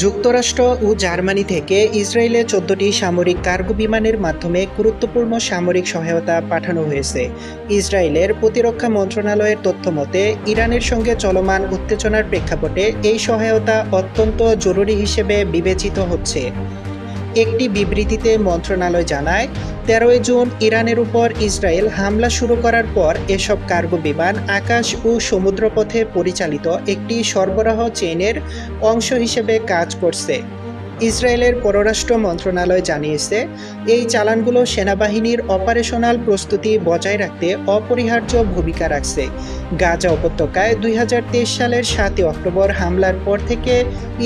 যুক্তরাষ্ট্র ও জার্মানি থেকে ইসরায়েলে ১৪টি সামরিক কার্গো বিমানের মাধ্যমে গুরুত্বপূর্ণ সামরিক সহায়তা পাঠানো হয়েছে। ইসরায়েলের প্রতিরক্ষা মন্ত্রণালয়ের তথ্যমতে, ইরানের সঙ্গে চলমান উত্তেজনার প্রেক্ষাপটে এই সহায়তা অত্যন্ত জরুরি হিসেবে বিবেচিত হচ্ছে। একটি বিবৃতিতে মন্ত্রণালয় জানায়, ১৩ জুন ইরানের উপর ইসরায়েল হামলা শুরু করার পর এসব কার্গো বিমান আকাশ ও সমুদ্রপথে পরিচালিত একটি সরবরাহ চেইনের অংশ হিসেবে কাজ করছে। ইসরায়েলের পররাষ্ট্র মন্ত্রণালয় জানিয়েছে, এই চালানগুলো সেনাবাহিনীর অপারেশনাল প্রস্তুতি বজায় রাখতে অপরিহার্য ভূমিকা রাখছে। গাজা উপত্যকায় ২০২৩ সালের ৭ অক্টোবর হামলার পর থেকে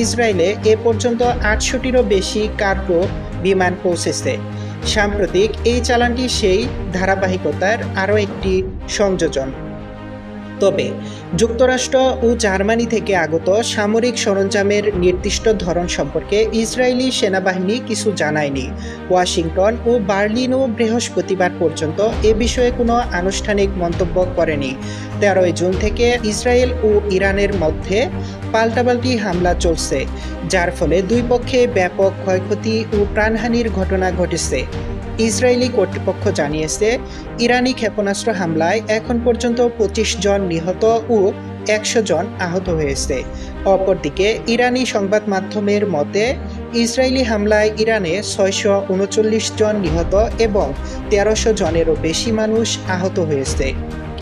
ইসরায়েলে এ পর্যন্ত ৮০০টিরও বেশি কার্গো বিমান পৌঁছেছে। সাম্প্রতিক এই চালানটি সেই ধারাবাহিকতার আরও একটি সংযোজন। তবে যুক্তরাষ্ট্র ও জার্মানি থেকে আগত সামরিক সরঞ্জামের নির্দিষ্ট ধরন সম্পর্কে ইসরায়েলি সেনাবাহিনী কিছু জানায়নি। ওয়াশিংটন ও বার্লিনও বৃহস্পতিবার পর্যন্ত এ বিষয়ে কোনো আনুষ্ঠানিক মন্তব্য করেনি। ১৩ জুন থেকে ইসরায়েল ও ইরানের মধ্যে পাল্টাপাল্টি হামলা চলছে, যার ফলে দুই পক্ষে ব্যাপক ক্ষয়ক্ষতি ও প্রাণহানির ঘটনা ঘটেছে। ইসরায়েলি কর্তৃপক্ষ জানিয়েছে, ইরানি ক্ষেপণাস্ত্র হামলায় এখন পর্যন্ত ২৫ জন নিহত ও ১০০ জন আহত হয়েছে। অপরদিকে ইরানি সংবাদ মাধ্যমের মতে, ইসরায়েলি হামলায় ইরানে ৬৩৯ জন নিহত এবং ১৩০০ জনেরও বেশি মানুষ আহত হয়েছে।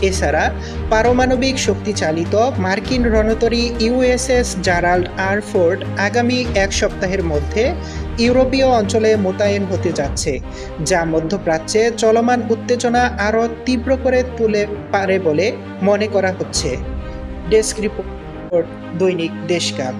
এছাড়া পারমাণবিক শক্তি চালিত মার্কিন রণতরী ইউএসএস জারাল্ড আর ফোর্ড আগামী এক সপ্তাহের মধ্যে ইউরোপীয় অঞ্চলে মোতায়েন হতে যাচ্ছে, যা মধ্যপ্রাচ্যে চলমান উত্তেজনা আরও তীব্র করে তুলে পারে বলে মনে করা হচ্ছে। ডেস্ক রিপোর্ট, দৈনিক দেশকাল।